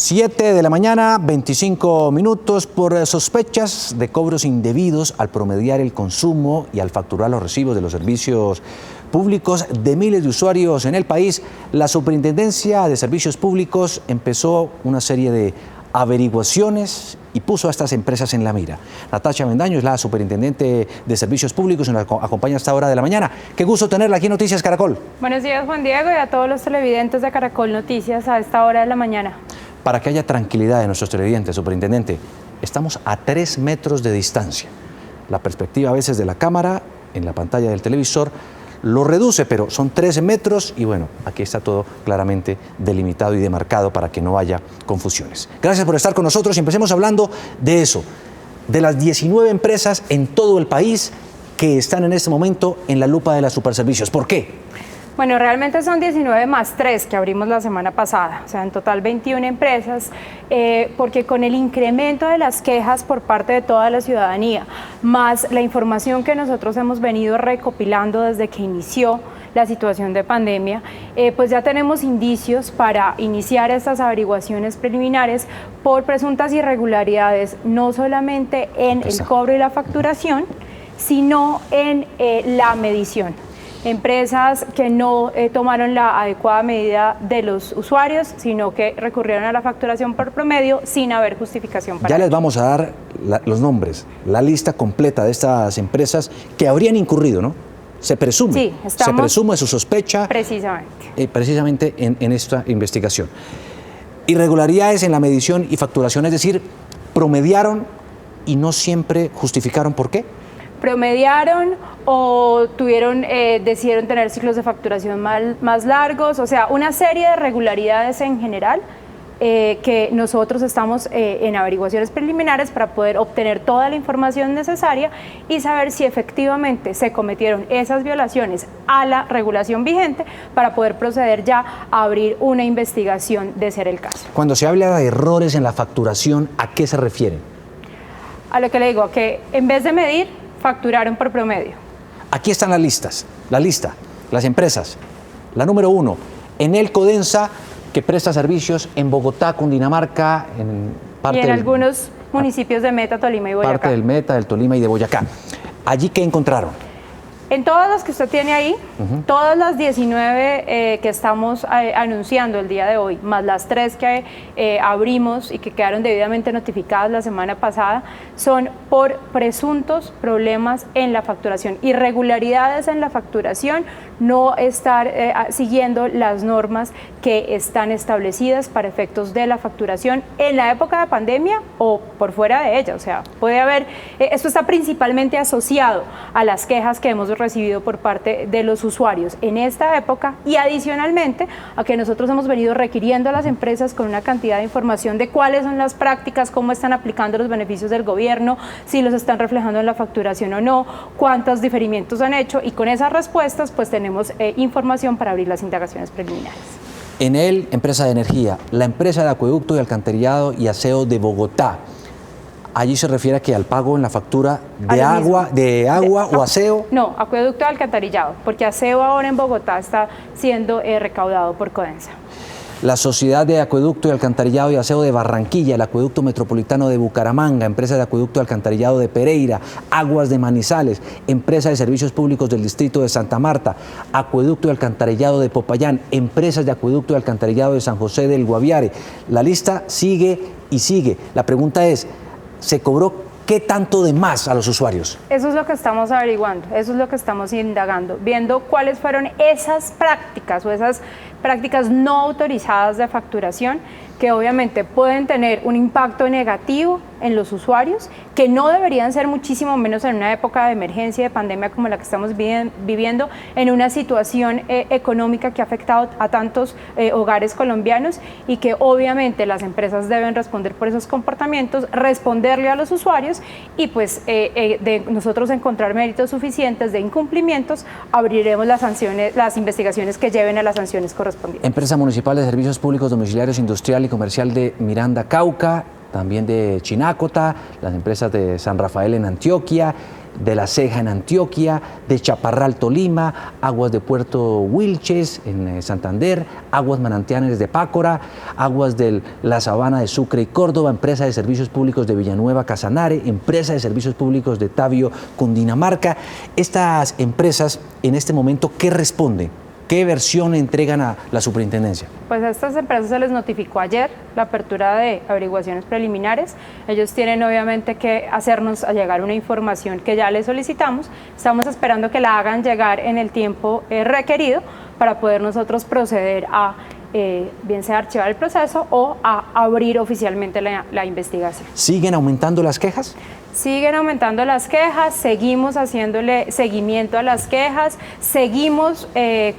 7 de la mañana, 25 minutos, por sospechas de cobros indebidos al promediar el consumo y al facturar los recibos de los servicios públicos de miles de usuarios en el país, la Superintendencia de Servicios Públicos empezó una serie de averiguaciones y puso a estas empresas en la mira. Natacha Avendaño es la Superintendente de Servicios Públicos y nos acompaña a esta hora de la mañana. Qué gusto tenerla aquí en Noticias Caracol. Buenos días, Juan Diego, y a todos los televidentes de Caracol Noticias a esta hora de la mañana. Para que haya tranquilidad de nuestros televidentes, Superintendente, estamos a 3 metros de distancia. La perspectiva a veces de la cámara en la pantalla del televisor lo reduce, pero son 13 metros y bueno, aquí está todo claramente delimitado y demarcado para que no haya confusiones. Gracias por estar con nosotros y empecemos hablando de eso, de las 19 empresas en todo el país que están en este momento en la lupa de las superservicios. ¿Por qué? Bueno, realmente son 19 más 3 que abrimos la semana pasada, o sea, en total 21 empresas, porque con el incremento de las quejas por parte de toda la ciudadanía, más la información que nosotros hemos venido recopilando desde que inició la situación de pandemia, pues ya tenemos indicios para iniciar estas averiguaciones preliminares por presuntas irregularidades, no solamente en el cobro y la facturación, sino en la medición. Empresas que no tomaron la adecuada medida de los usuarios, sino que recurrieron a la facturación por promedio sin haber justificación para ello. Ya les vamos a dar los nombres, la lista completa de estas empresas que habrían incurrido, ¿no? Se presume, sí, se presume su sospecha precisamente en esta investigación. Irregularidades en la medición y facturación, es decir, promediaron y no siempre justificaron por qué. Promediaron o decidieron tener ciclos de facturación más largos, o sea, una serie de irregularidades en general que nosotros estamos en averiguaciones preliminares para poder obtener toda la información necesaria y saber si efectivamente se cometieron esas violaciones a la regulación vigente para poder proceder ya a abrir una investigación de ser el caso. Cuando se habla de errores en la facturación, ¿a qué se refieren? A lo que le digo, que en vez de medir, facturaron por promedio. Aquí están las listas, las empresas. La número 1, Enel Codensa, que presta servicios en Bogotá, Cundinamarca, en algunos municipios de Meta, Tolima y Boyacá. Parte del Meta, del Tolima y de Boyacá. ¿Allí qué encontraron? En todas las que usted tiene ahí, todas las 19 que estamos anunciando el día de hoy, más las 3 que abrimos y que quedaron debidamente notificadas la semana pasada, son por presuntos problemas en la facturación, irregularidades en la facturación, no estar siguiendo las normas que están establecidas para efectos de la facturación en la época de pandemia o por fuera de ella. O sea, puede haber, esto está principalmente asociado a las quejas que hemos recibido por parte de los usuarios en esta época y adicionalmente a que nosotros hemos venido requiriendo a las empresas con una cantidad de información de cuáles son las prácticas, cómo están aplicando los beneficios del gobierno, si los están reflejando en la facturación o no, cuántos diferimientos han hecho y con esas respuestas pues tenemos información para abrir las indagaciones preliminares. Enel, empresa de energía, la empresa de acueducto y alcantarillado y aseo de Bogotá. Allí se refiere a que al pago en la factura de agua o aseo. No, acueducto y alcantarillado, porque aseo ahora en Bogotá está siendo recaudado por Codensa. La Sociedad de Acueducto y Alcantarillado y Aseo de Barranquilla, el Acueducto Metropolitano de Bucaramanga, Empresa de Acueducto y Alcantarillado de Pereira, Aguas de Manizales, Empresa de Servicios Públicos del Distrito de Santa Marta, Acueducto y Alcantarillado de Popayán, Empresas de Acueducto y Alcantarillado de San José del Guaviare. La lista sigue y sigue. La pregunta es, ¿se cobró qué tanto de más a los usuarios? Eso es lo que estamos averiguando, eso es lo que estamos indagando, viendo cuáles fueron esas prácticas o esas prácticas no autorizadas de facturación que obviamente pueden tener un impacto negativo en los usuarios, que no deberían ser muchísimo menos en una época de emergencia, de pandemia como la que estamos viviendo, en una situación económica que ha afectado a tantos hogares colombianos y que obviamente las empresas deben responder por esos comportamientos, responderle a los usuarios y pues de nosotros encontrar méritos suficientes de incumplimientos, abriremos las sanciones, las investigaciones que lleven a las sanciones correspondientes. Empresa Municipal de Servicios Públicos Domiciliarios Industrial y Comercial de Miranda, Cauca, también de Chinácota, las empresas de San Rafael en Antioquia, de La Ceja en Antioquia, de Chaparral, Tolima, aguas de Puerto Wilches en Santander, aguas manantiales de Pácora, aguas de la Sabana de Sucre y Córdoba, empresa de servicios públicos de Villanueva, Casanare, empresa de servicios públicos de Tabio, Cundinamarca. Estas empresas en este momento, ¿qué responden? ¿Qué versión entregan a la superintendencia? Pues a estas empresas se les notificó ayer la apertura de averiguaciones preliminares. Ellos tienen obviamente que hacernos llegar una información que ya les solicitamos. Estamos esperando que la hagan llegar en el tiempo requerido para poder nosotros proceder a bien sea archivar el proceso o a abrir oficialmente la investigación. ¿Siguen aumentando las quejas? Siguen aumentando las quejas, seguimos haciéndole seguimiento a las quejas, seguimos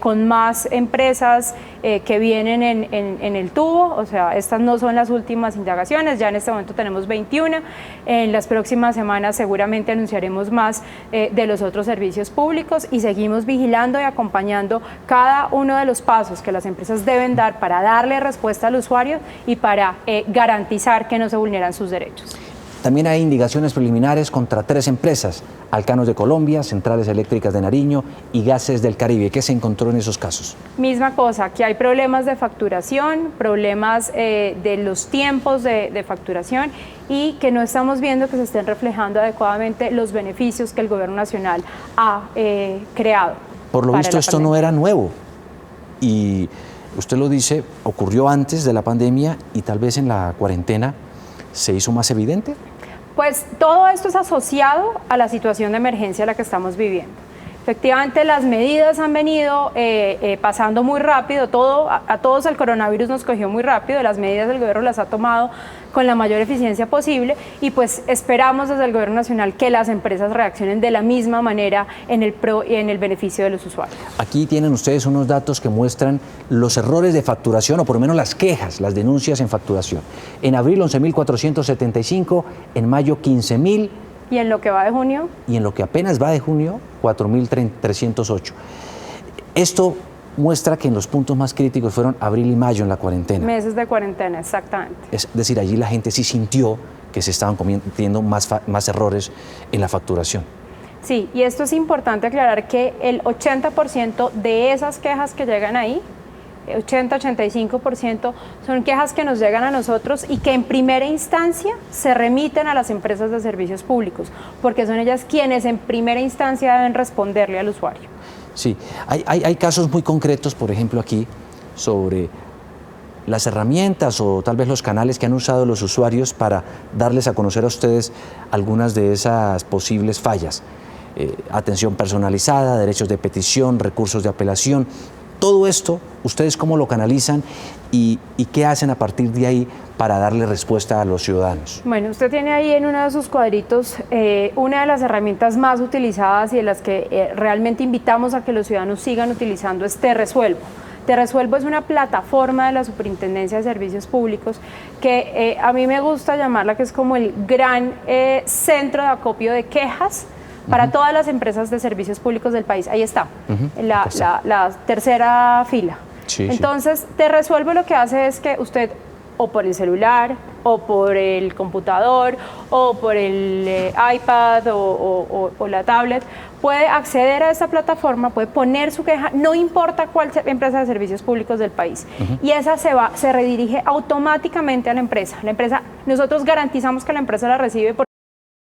con más empresas que vienen en el tubo, o sea, estas no son las últimas indagaciones, ya en este momento tenemos 21, en las próximas semanas seguramente anunciaremos más de los otros servicios públicos y seguimos vigilando y acompañando cada uno de los pasos que las empresas deben dar para darle respuesta al usuario y para garantizar que no se vulneran sus derechos. También hay indagaciones preliminares contra 3 empresas, Alcanos de Colombia, Centrales Eléctricas de Nariño y Gases del Caribe. ¿Qué se encontró en esos casos? Misma cosa, que hay problemas de facturación, problemas de los tiempos de facturación y que no estamos viendo que se estén reflejando adecuadamente los beneficios que el Gobierno Nacional ha creado. Por lo visto esto no era nuevo y usted lo dice, ocurrió antes de la pandemia y tal vez en la cuarentena se hizo más evidente. Pues todo esto es asociado a la situación de emergencia en la que estamos viviendo. Efectivamente, las medidas han venido pasando muy rápido, a todos el coronavirus nos cogió muy rápido, las medidas del gobierno las ha tomado con la mayor eficiencia posible y pues esperamos desde el gobierno nacional que las empresas reaccionen de la misma manera en el beneficio de los usuarios. Aquí tienen ustedes unos datos que muestran los errores de facturación o por lo menos las quejas, las denuncias en facturación. En abril 11.475, en mayo 15.000. ¿Y en lo que va de junio? Y en lo que apenas va de junio, 4.308. Esto muestra que en los puntos más críticos fueron abril y mayo en la cuarentena. Meses de cuarentena, exactamente. Es decir, allí la gente sí sintió que se estaban cometiendo más errores en la facturación. Sí, y esto es importante aclarar que el 80% de esas quejas que llegan ahí, 80-85% son quejas que nos llegan a nosotros y que en primera instancia se remiten a las empresas de servicios públicos, porque son ellas quienes en primera instancia deben responderle al usuario. Sí, hay casos muy concretos, por ejemplo aquí, sobre las herramientas o tal vez los canales que han usado los usuarios para darles a conocer a ustedes algunas de esas posibles fallas. Atención personalizada, derechos de petición, recursos de apelación. Todo esto, ¿ustedes cómo lo canalizan y qué hacen a partir de ahí para darle respuesta a los ciudadanos? Bueno, usted tiene ahí en uno de sus cuadritos una de las herramientas más utilizadas y de las que realmente invitamos a que los ciudadanos sigan utilizando es Te Resuelvo. Te Resuelvo es una plataforma de la Superintendencia de Servicios Públicos que a mí me gusta llamarla que es como el gran centro de acopio de quejas para todas las empresas de servicios públicos del país. Ahí está, la tercera fila. Sí, entonces, Te Resuelvo lo que hace es que usted, o por el celular, o por el computador, o por el iPad o la tablet, puede acceder a esta plataforma, puede poner su queja, no importa cuál empresa de servicios públicos del país. Y esa se redirige automáticamente a la empresa. Nosotros garantizamos que la empresa la recibe porque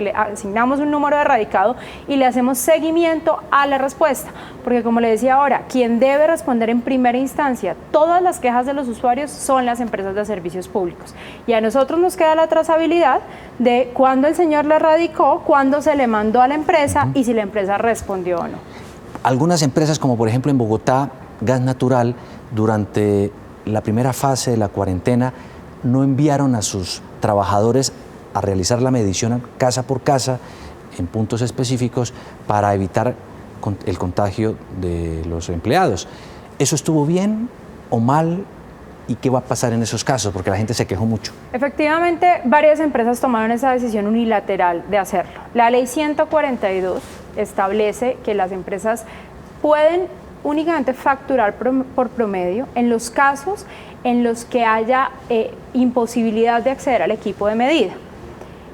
le asignamos un número de radicado y le hacemos seguimiento a la respuesta, porque como le decía ahora, quien debe responder en primera instancia todas las quejas de los usuarios son las empresas de servicios públicos y a nosotros nos queda la trazabilidad de cuándo el señor le radicó, cuándo se le mandó a la empresa y si la empresa respondió o no. Algunas empresas, como por ejemplo en Bogotá, Gas Natural, durante la primera fase de la cuarentena no enviaron a sus trabajadores a realizar la medición casa por casa en puntos específicos para evitar el contagio de los empleados. ¿Eso estuvo bien o mal? ¿Y qué va a pasar en esos casos? Porque la gente se quejó mucho. Efectivamente, varias empresas tomaron esa decisión unilateral de hacerlo. La ley 142 establece que las empresas pueden únicamente facturar por promedio en los casos en los que haya imposibilidad de acceder al equipo de medida.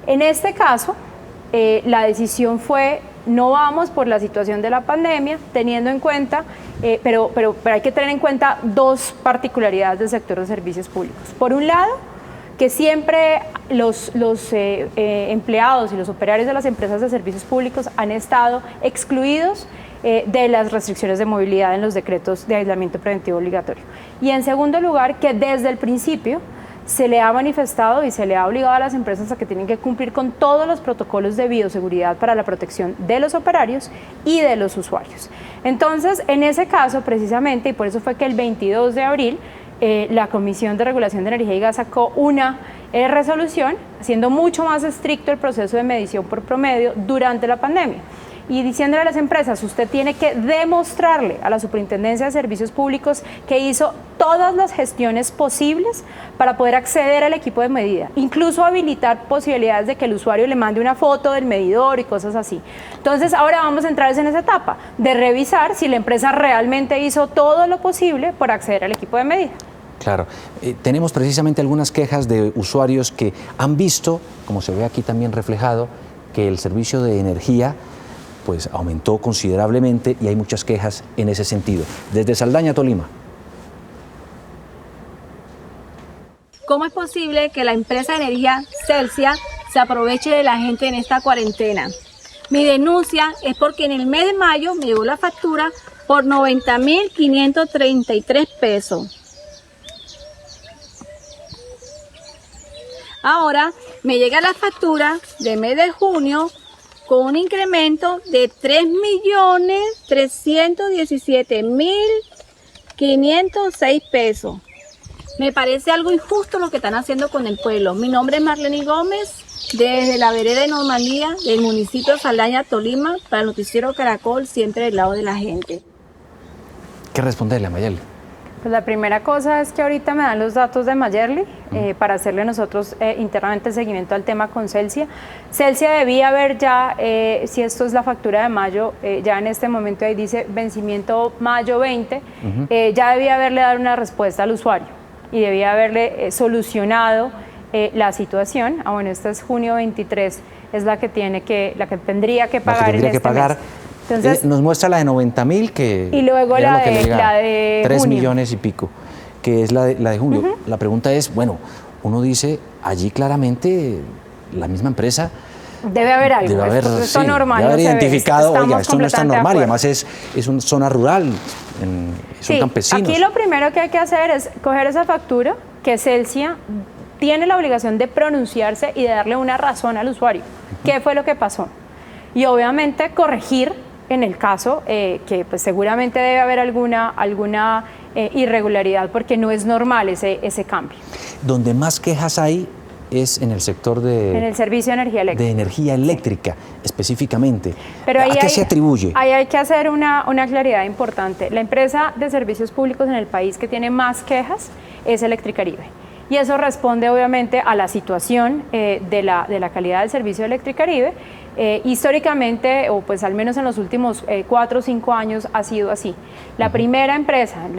En este caso, la decisión fue no vamos por la situación de la pandemia, teniendo en cuenta, pero hay que tener en cuenta dos particularidades del sector de servicios públicos. Por un lado, que siempre los empleados y los operarios de las empresas de servicios públicos han estado excluidos de las restricciones de movilidad en los decretos de aislamiento preventivo obligatorio. Y en segundo lugar, que desde el principio se le ha manifestado y se le ha obligado a las empresas a que tienen que cumplir con todos los protocolos de bioseguridad para la protección de los operarios y de los usuarios. Entonces, en ese caso, precisamente, y por eso fue que el 22 de abril, la Comisión de Regulación de Energía y Gas sacó una resolución haciendo mucho más estricto el proceso de medición por promedio durante la pandemia y diciéndole a las empresas, usted tiene que demostrarle a la Superintendencia de Servicios Públicos que hizo todas las gestiones posibles para poder acceder al equipo de medida, incluso habilitar posibilidades de que el usuario le mande una foto del medidor y cosas así. Entonces ahora vamos a entrar en esa etapa de revisar si la empresa realmente hizo todo lo posible por acceder al equipo de medida. Claro, tenemos precisamente algunas quejas de usuarios que han visto, como se ve aquí también reflejado, que el servicio de energía pues aumentó considerablemente y hay muchas quejas en ese sentido. Desde Saldaña, Tolima. ¿Cómo es posible que la empresa de energía Celsia se aproveche de la gente en esta cuarentena? Mi denuncia es porque en el mes de mayo me llegó la factura por 90.533 pesos. Ahora me llega la factura del mes de junio con un incremento de 3.317.506 pesos. Me parece algo injusto lo que están haciendo con el pueblo. Mi nombre es Marlene Gómez, desde la vereda de Normandía, del municipio de Saldaña, Tolima, para el noticiero Caracol, siempre del lado de la gente. ¿Qué responderle a Mayeli? Pues la primera cosa es que ahorita me dan los datos de Mayerly para hacerle nosotros internamente el seguimiento al tema con Celsia. Celsia debía haber ya, si esto es la factura de mayo, ya en este momento ahí dice vencimiento mayo 20, ya debía haberle dado una respuesta al usuario y debía haberle solucionado la situación. Ah, bueno, esta es junio 23, es la que tendría que pagar en este mes. Entonces, nos muestra la de 90.000 que y luego la de 3 junio. millones y pico, que es la de junio. La pregunta es, bueno, uno dice, allí claramente la misma empresa debe haber algo, debe haber, esto normal, debe haber no identificado, oiga, esto no es tan normal, y además es una zona rural, son campesinos. Aquí lo primero que hay que hacer es coger esa factura que Celsia tiene la obligación de pronunciarse y de darle una razón al usuario. ¿Qué fue lo que pasó? Y obviamente corregir en el caso que pues seguramente debe haber alguna irregularidad porque no es normal ese cambio. Donde más quejas hay es en el sector en el servicio de energía eléctrica. De energía eléctrica, específicamente. Pero ahí ¿A qué se atribuye? Ahí hay que hacer una claridad importante. La empresa de servicios públicos en el país que tiene más quejas es Electricaribe. Y eso responde obviamente a la situación de la calidad del servicio de Electricaribe. Históricamente, o pues al menos en los últimos 4 o 5 años ha sido así. La primera empresa en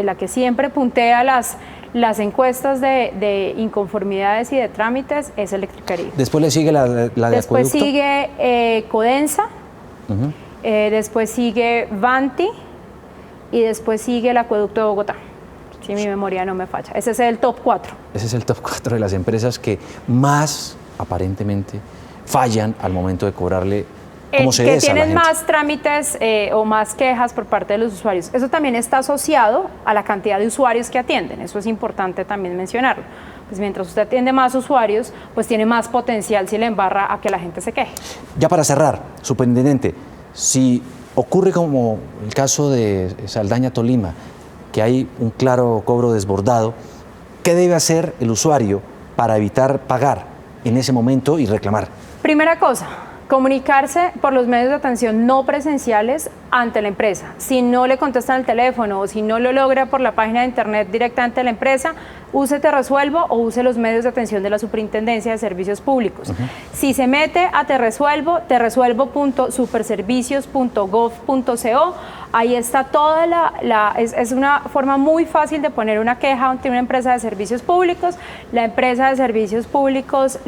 la que siempre puntea las encuestas de inconformidades y de trámites es Electricaribe. Después le sigue la de después acueducto. Sigue Codensa, después sigue Vanti y después sigue el acueducto de Bogotá. Si mi memoria no me falla. Ese es el top 4. Ese es el top 4 de las empresas que más aparentemente fallan al momento de cobrarle como se debe a la gente. Que tienen más trámites o más quejas por parte de los usuarios. Eso también está asociado a la cantidad de usuarios que atienden. Eso es importante también mencionarlo. Pues mientras usted atiende más usuarios, pues tiene más potencial si le embarra a que la gente se queje. Ya para cerrar, superintendente, si ocurre como el caso de Saldaña, Tolima, que hay un claro cobro desbordado, ¿qué debe hacer el usuario para evitar pagar en ese momento y reclamar? Primera cosa, comunicarse por los medios de atención no presenciales ante la empresa. Si no le contestan el teléfono o si no lo logra por la página de internet directamente de la empresa, use Te Resuelvo o use los medios de atención de la Superintendencia de Servicios Públicos. Si se mete a Te Resuelvo, teresuelvo.superservicios.gov.co, Ahí está toda es una forma muy fácil de poner una queja ante una empresa de servicios públicos. La empresa de servicios públicos,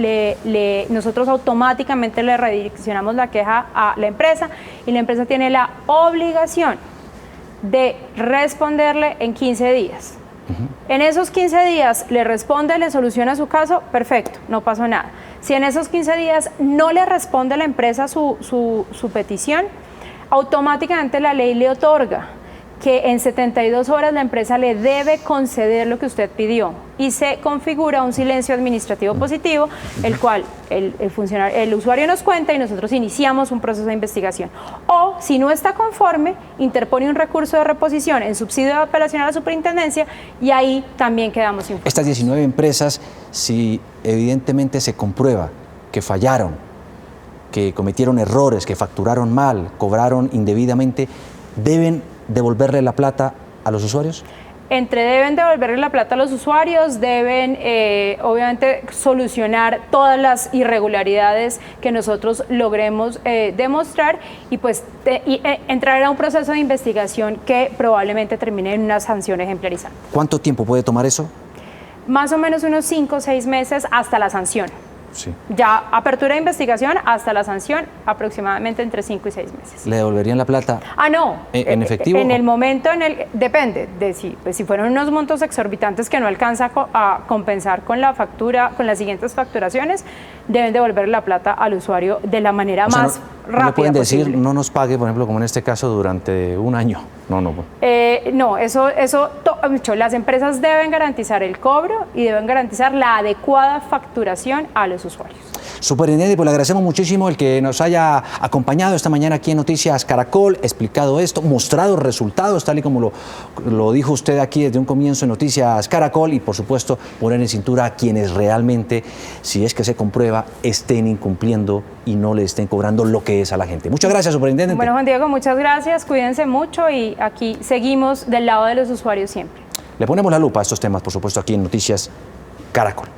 nosotros automáticamente le redireccionamos la queja a la empresa y la empresa tiene la obligación de responderle en 15 días. En esos 15 días le responde, le soluciona su caso, perfecto, no pasó nada. Si en esos 15 días no le responde la empresa su petición, automáticamente la ley le otorga que en 72 horas la empresa le debe conceder lo que usted pidió y se configura un silencio administrativo positivo, el cual el usuario nos cuenta y nosotros iniciamos un proceso de investigación. O, si no está conforme, interpone un recurso de reposición en subsidio de apelación a la superintendencia y ahí también quedamos informados. Estas 19 empresas, si evidentemente se comprueba que fallaron, que cometieron errores, que facturaron mal, cobraron indebidamente, ¿deben devolverle la plata a los usuarios? Deben devolverle la plata a los usuarios, deben obviamente solucionar todas las irregularidades que nosotros logremos demostrar y pues entrar a un proceso de investigación que probablemente termine en una sanción ejemplarizante. ¿Cuánto tiempo puede tomar eso? Más o menos unos 5 o 6 meses hasta la sanción. Sí. Ya apertura de investigación hasta la sanción, aproximadamente entre 5 y 6 meses. ¿Le devolverían la plata? No. ¿En efectivo? En el momento, depende de si fueron unos montos exorbitantes que no alcanza a compensar con la factura, con las siguientes facturaciones, deben devolver la plata al usuario de la manera más rápida ¿No pueden decir, posible. no nos pague, por ejemplo, como en este caso, durante un año? No. No, las empresas deben garantizar el cobro y deben garantizar la adecuada facturación a los usuarios. Superintendente, pues le agradecemos muchísimo el que nos haya acompañado esta mañana aquí en Noticias Caracol, explicado esto, mostrado resultados, tal y como lo dijo usted aquí desde un comienzo en Noticias Caracol, y por supuesto poner en cintura a quienes realmente, si es que se comprueba, estén incumpliendo y no le estén cobrando lo que es a la gente. Muchas gracias, superintendente. Bueno, Juan Diego, muchas gracias, cuídense mucho y aquí seguimos del lado de los usuarios siempre. Le ponemos la lupa a estos temas, por supuesto, aquí en Noticias Caracol.